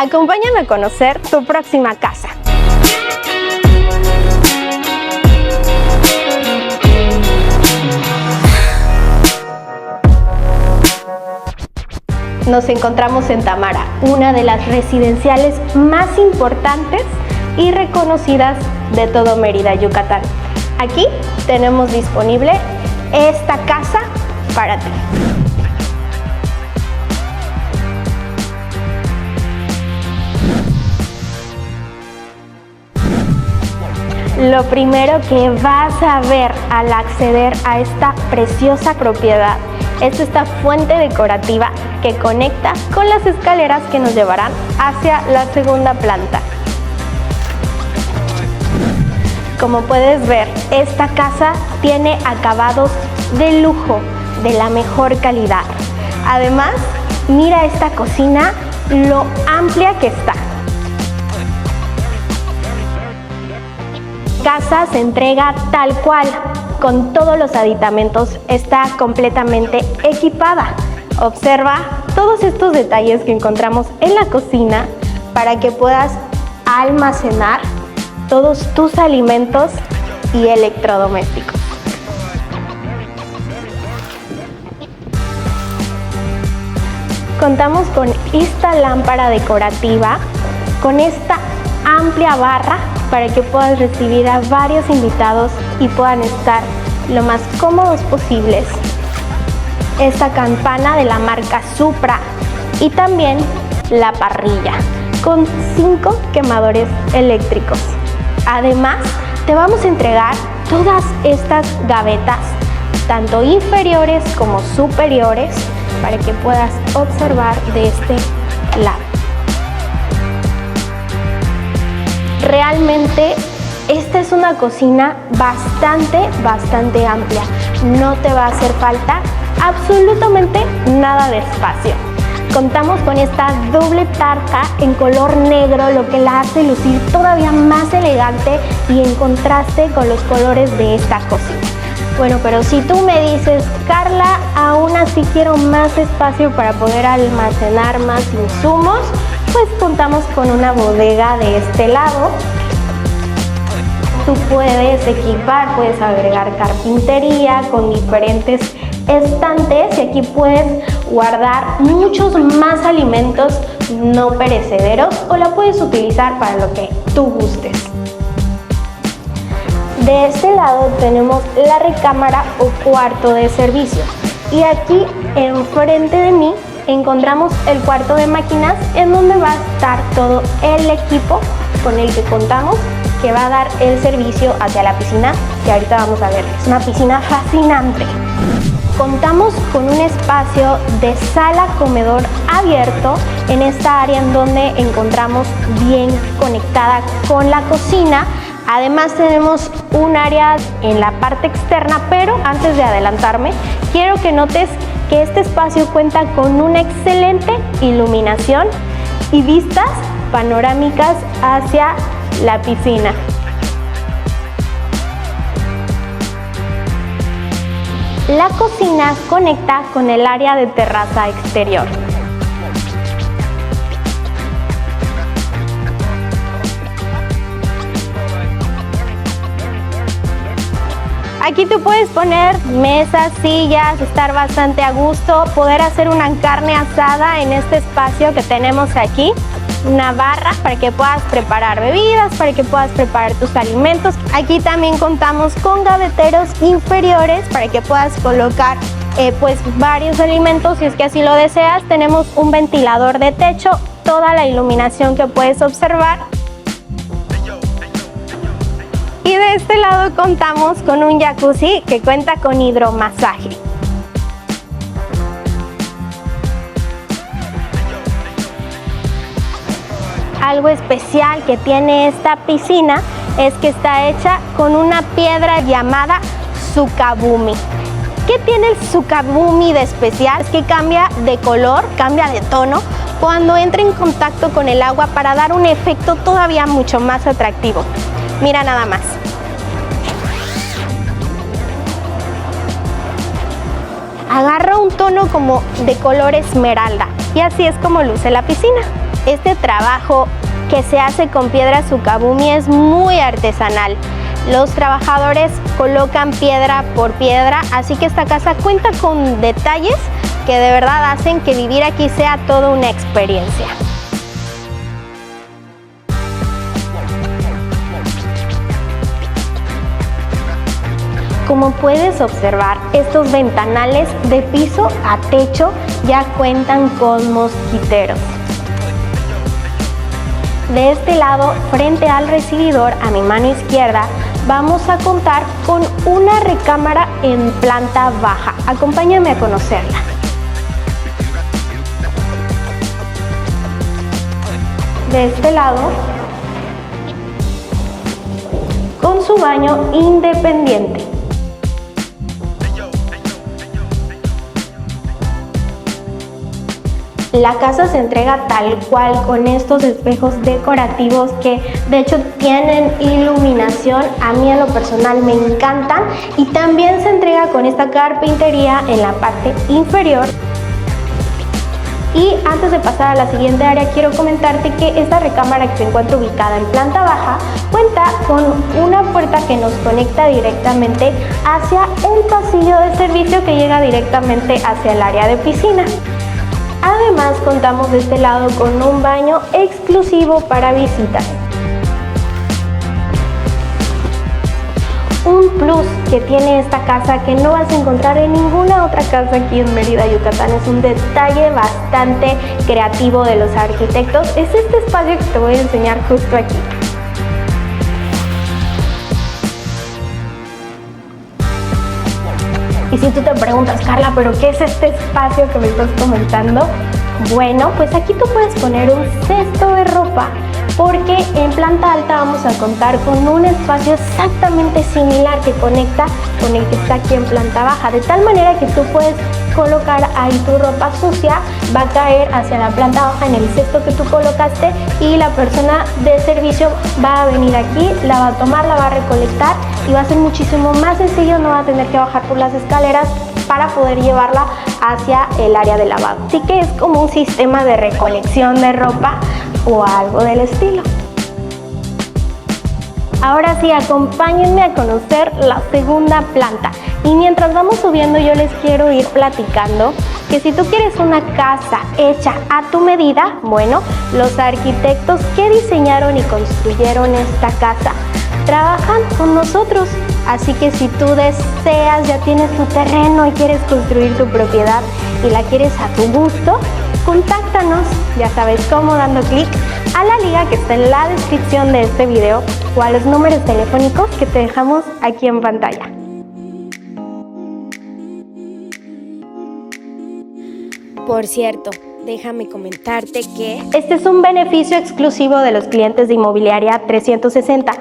Acompáñame a conocer tu próxima casa. Nos encontramos en Tamara, una de las residenciales más importantes y reconocidas de todo Mérida, Yucatán. Aquí tenemos disponible esta casa para ti. Lo primero que vas a ver al acceder a esta preciosa propiedad es esta fuente decorativa que conecta con las escaleras que nos llevarán hacia la segunda planta. Como puedes ver, esta casa tiene acabados de lujo, de la mejor calidad. Además, mira esta cocina, lo amplia que está. Casa se entrega tal cual, con todos los aditamentos, está completamente equipada. Observa todos estos detalles que encontramos en la cocina para que puedas almacenar todos tus alimentos y electrodomésticos. Contamos con esta lámpara decorativa, con esta amplia barra para que puedas recibir a varios invitados y puedan estar lo más cómodos posibles. Esta campana de la marca Supra y también la parrilla con 5 quemadores eléctricos. Además, te vamos a entregar todas estas gavetas, tanto inferiores como superiores, para que puedas observar de este lado. Realmente esta es una cocina bastante amplia. No te va a hacer falta absolutamente nada de espacio. Contamos con esta doble tarta en color negro, lo que la hace lucir todavía más elegante y en contraste con los colores de esta cocina. Bueno, pero si tú me dices, Carla, aún así quiero más espacio para poder almacenar más insumos, pues contamos con una bodega de este lado. Tú puedes equipar, puedes agregar carpintería con diferentes estantes y aquí puedes guardar muchos más alimentos no perecederos o la puedes utilizar para lo que tú gustes. De este lado tenemos la recámara o cuarto de servicio y aquí enfrente de mí encontramos el cuarto de máquinas en donde va a estar todo el equipo con el que contamos que va a dar el servicio hacia la piscina que ahorita vamos a ver. Es una piscina fascinante. Contamos con un espacio de sala-comedor abierto en esta área en donde encontramos bien conectada con la cocina. Además tenemos un área en la parte externa, pero antes de adelantarme, quiero que notes que este espacio cuenta con una excelente iluminación y vistas panorámicas hacia la piscina. La cocina conecta con el área de terraza exterior. Aquí tú puedes poner mesas, sillas, estar bastante a gusto, poder hacer una carne asada en este espacio que tenemos aquí. Una barra para que puedas preparar bebidas, para que puedas preparar tus alimentos. Aquí también contamos con gaveteros inferiores para que puedas colocar pues varios alimentos si es que así lo deseas. Tenemos un ventilador de techo, toda la iluminación que puedes observar. Y de este lado contamos con un jacuzzi que cuenta con hidromasaje. Algo especial que tiene esta piscina es que está hecha con una piedra llamada Sukabumi. ¿Qué tiene el Sukabumi de especial? Es que cambia de color, cambia de tono cuando entra en contacto con el agua para dar un efecto todavía mucho más atractivo. Mira nada más. Agarra un tono como de color esmeralda y así es como luce la piscina. Este trabajo que se hace con piedra sukabumi es muy artesanal. Los trabajadores colocan piedra por piedra, así que esta casa cuenta con detalles que de verdad hacen que vivir aquí sea toda una experiencia. Como puedes observar, estos ventanales de piso a techo ya cuentan con mosquiteros. De este lado, frente al recibidor, a mi mano izquierda, vamos a contar con una recámara en planta baja. Acompáñame a conocerla. De este lado, con su baño independiente. La casa se entrega tal cual con estos espejos decorativos que de hecho tienen iluminación. A mí en lo personal me encantan, y también se entrega con esta carpintería en la parte inferior. Y antes de pasar a la siguiente área, quiero comentarte que esta recámara, que se encuentra ubicada en planta baja, cuenta con una puerta que nos conecta directamente hacia el pasillo de servicio que llega directamente hacia el área de piscina. Además, contamos de este lado con un baño exclusivo para visitas. Un plus que tiene esta casa, que no vas a encontrar en ninguna otra casa aquí en Mérida, Yucatán, es un detalle bastante creativo de los arquitectos, es este espacio que te voy a enseñar justo aquí. Y si tú te preguntas, Carla, ¿pero qué es este espacio que me estás comentando? Bueno, pues aquí tú puedes poner un cesto de ropa, porque en planta alta vamos a contar con un espacio exactamente similar que conecta con el que está aquí en planta baja, de tal manera que tú puedes colocar ahí tu ropa sucia, va a caer hacia la planta baja en el cesto que tú colocaste, y la persona de servicio va a venir aquí, la va a tomar, la va a recolectar, y va a ser muchísimo más sencillo, no va a tener que bajar por las escaleras para poder llevarla hacia el área de lavado. Así que es como un sistema de recolección de ropa o algo del estilo. Ahora sí, acompáñenme a conocer la segunda planta. Y mientras vamos subiendo, yo les quiero ir platicando que si tú quieres una casa hecha a tu medida, bueno, los arquitectos que diseñaron y construyeron esta casa trabajan con nosotros. Así que si tú deseas, ya tienes tu terreno y quieres construir tu propiedad y la quieres a tu gusto, contáctanos, ya sabes cómo, dando clic a la liga que está en la descripción de este video o a los números telefónicos que te dejamos aquí en pantalla. Por cierto, déjame comentarte que este es un beneficio exclusivo de los clientes de Inmobiliaria 360.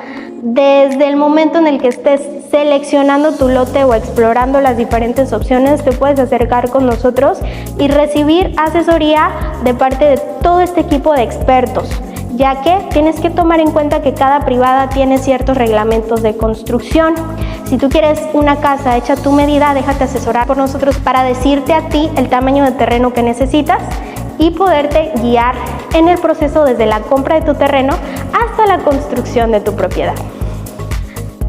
Desde el momento en el que estés seleccionando tu lote o explorando las diferentes opciones, te puedes acercar con nosotros y recibir asesoría de parte de todo este equipo de expertos, ya que tienes que tomar en cuenta que cada privada tiene ciertos reglamentos de construcción. Si tú quieres una casa hecha a tu medida, déjate asesorar por nosotros para decirte a ti el tamaño de terreno que necesitas y poderte guiar en el proceso desde la compra de tu terreno hasta la construcción de tu propiedad.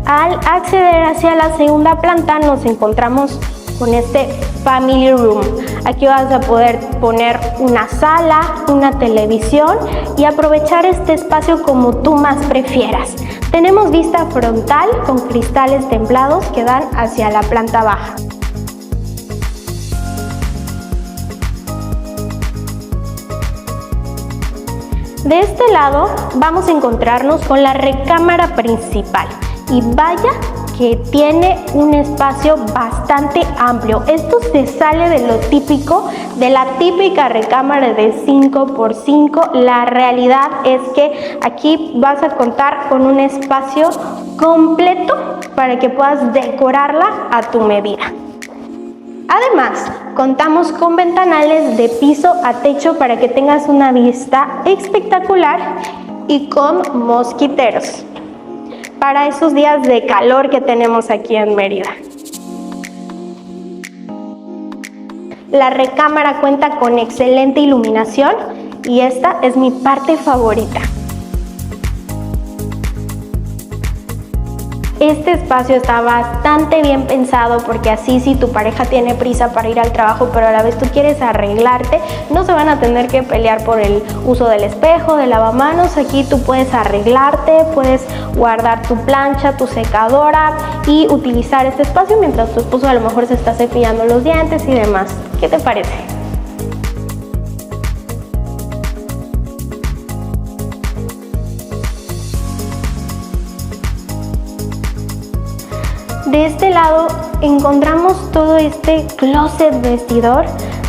Al acceder hacia la segunda planta, nos encontramos con este Family Room. Aquí vas a poder poner una sala, una televisión y aprovechar este espacio como tú más prefieras. Tenemos vista frontal con cristales templados que dan hacia la planta baja. De este lado vamos a encontrarnos con la recámara principal, y vaya que tiene un espacio bastante amplio. Esto se sale de lo típico, de la típica recámara de 5x5. La realidad es que aquí vas a contar con un espacio completo para que puedas decorarla a tu medida. Además, contamos con ventanales de piso a techo para que tengas una vista espectacular y con mosquiteros para esos días de calor que tenemos aquí en Mérida. La recámara cuenta con excelente iluminación Y esta es mi parte favorita. Este espacio está bastante bien pensado porque así si tu pareja tiene prisa para ir al trabajo pero a la vez tú quieres arreglarte, no se van a tener que pelear por el uso del espejo, del lavamanos. Aquí tú puedes arreglarte, puedes guardar tu plancha, tu secadora y utilizar este espacio mientras tu esposo a lo mejor se está cepillando los dientes y demás. ¿Qué te parece? De este lado encontramos todo este closet vestidor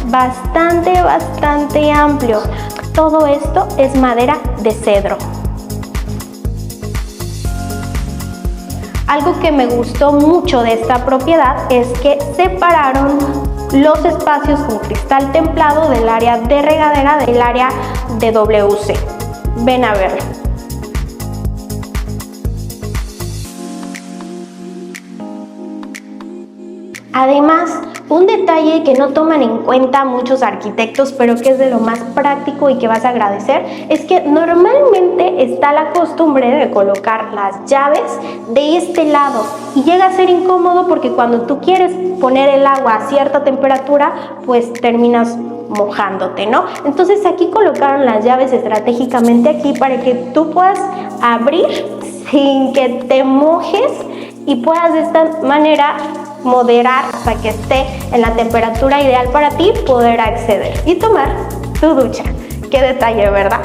bastante amplio. Todo esto es madera de cedro. Algo que me gustó mucho de esta propiedad es que separaron los espacios con cristal templado del área de regadera del área de WC. Ven a verlo. Además, un detalle que no toman en cuenta muchos arquitectos, pero que es de lo más práctico y que vas a agradecer, es que normalmente está la costumbre de colocar las llaves de este lado y llega a ser incómodo porque cuando tú quieres poner el agua a cierta temperatura, pues terminas mojándote, ¿no? Entonces aquí colocaron las llaves estratégicamente aquí para que tú puedas abrir sin que te mojes y puedas de esta manera moderar para que esté en la temperatura ideal para ti, poder acceder y tomar tu ducha. Qué detalle, ¿verdad?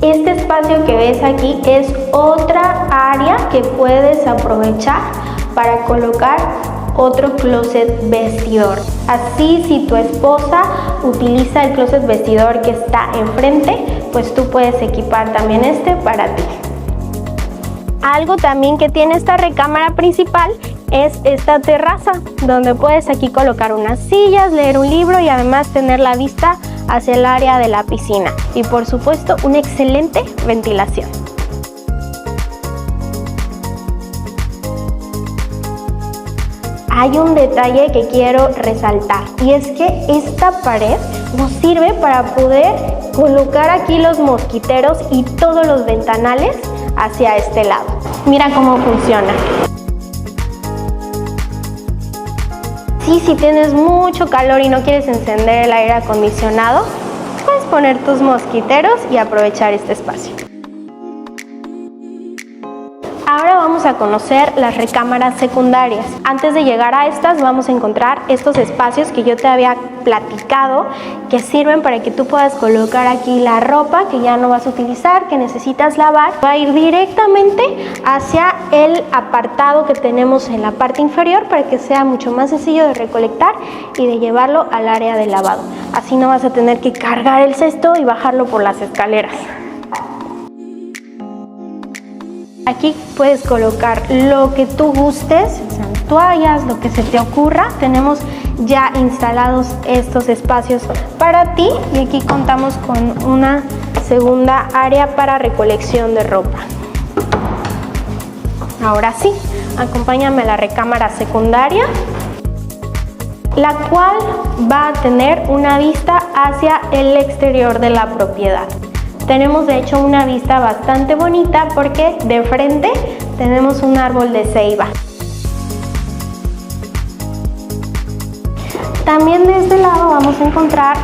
Este espacio que ves aquí es otra área que puedes aprovechar para colocar otro closet vestidor. Así, si tu esposa utiliza el closet vestidor que está enfrente, pues tú puedes equipar también este para ti. Algo también que tiene esta recámara principal es esta terraza, donde puedes aquí colocar unas sillas, leer un libro y además tener la vista hacia el área de la piscina. Y por supuesto, una excelente ventilación. Hay un detalle que quiero resaltar y es que esta pared nos sirve para poder colocar aquí los mosquiteros y todos los ventanales hacia este lado. Mira cómo funciona. Si tienes mucho calor y no quieres encender el aire acondicionado, puedes poner tus mosquiteros y aprovechar este espacio. Ahora vamos a conocer las recámaras secundarias. Antes de llegar a estas vamos a encontrar estos espacios que yo te había platicado que sirven para que tú puedas colocar aquí la ropa que ya no vas a utilizar, que necesitas lavar. Va a ir directamente hacia el apartado que tenemos en la parte inferior para que sea mucho más sencillo de recolectar y de llevarlo al área de lavado. Así no vas a tener que cargar el cesto y bajarlo por las escaleras. Aquí puedes colocar lo que tú gustes, sean toallas, lo que se te ocurra. Tenemos ya instalados estos espacios para ti y aquí contamos con una segunda área para recolección de ropa. Ahora sí, acompáñame a la recámara secundaria, la cual va a tener una vista hacia el exterior de la propiedad. Tenemos de hecho una vista bastante bonita porque de frente tenemos un árbol de ceiba. También de este lado vamos a encontrar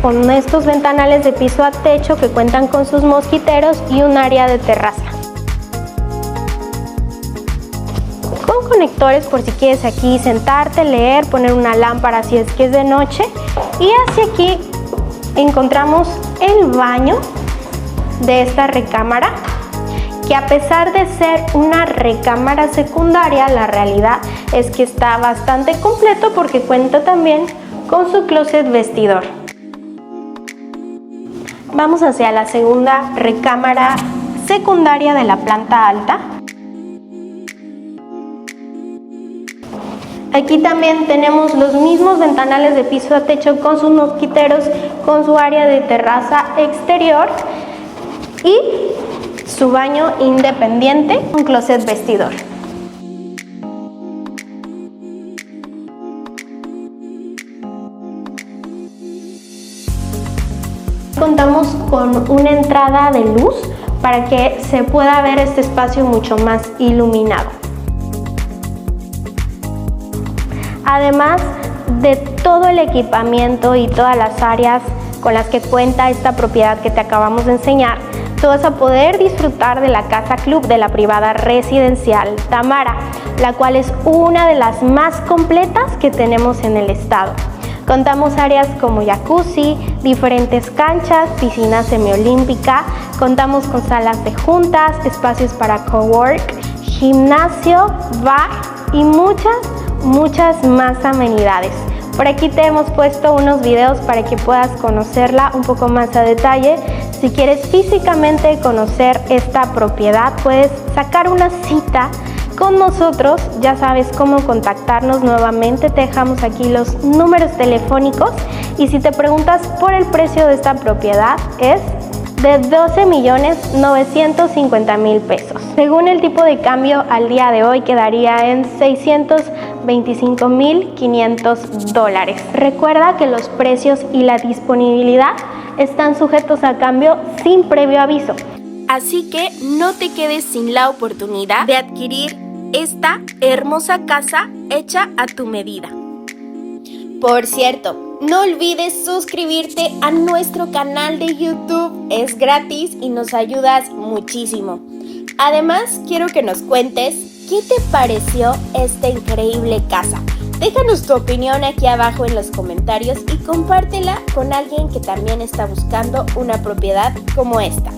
con estos ventanales de piso a techo que cuentan con sus mosquiteros y un área de terraza. Con conectores por si quieres aquí sentarte, leer, poner una lámpara si es que es de noche. Y hacia aquí encontramos el baño de esta recámara, que a pesar de ser una recámara secundaria, la realidad es que está bastante completo porque cuenta también con su closet vestidor. Vamos hacia la segunda recámara secundaria de la planta alta. Aquí también tenemos los mismos ventanales de piso a techo con sus mosquiteros, con su área de terraza exterior y su baño independiente, un closet vestidor. contamos con una entrada de luz para que se pueda ver este espacio mucho más iluminado. Además de todo el equipamiento y todas las áreas con las que cuenta esta propiedad que te acabamos de enseñar, tú vas a poder disfrutar de la casa club de la privada residencial Tamara, la cual es una de las más completas que tenemos en el estado. Contamos áreas como jacuzzi, diferentes canchas, piscina semiolímpica, contamos con salas de juntas, espacios para cowork, gimnasio, bar y muchas más amenidades. Por aquí te hemos puesto unos videos para que puedas conocerla un poco más a detalle. Si quieres físicamente conocer esta propiedad, puedes sacar una cita con nosotros. Ya sabes cómo contactarnos nuevamente. Te dejamos aquí los números telefónicos. Y si te preguntas por el precio de esta propiedad, es de 12.950.000 pesos. Según el tipo de cambio, al día de hoy quedaría en $625.500. Recuerda que los precios y la disponibilidad están sujetos a cambio sin previo aviso. Así que no te quedes sin la oportunidad de adquirir esta hermosa casa hecha a tu medida. Por cierto, no olvides suscribirte a nuestro canal de YouTube. Es gratis y nos ayudas muchísimo. Además, quiero que nos cuentes qué te pareció esta increíble casa. Déjanos tu opinión aquí abajo en los comentarios y compártela con alguien que también está buscando una propiedad como esta.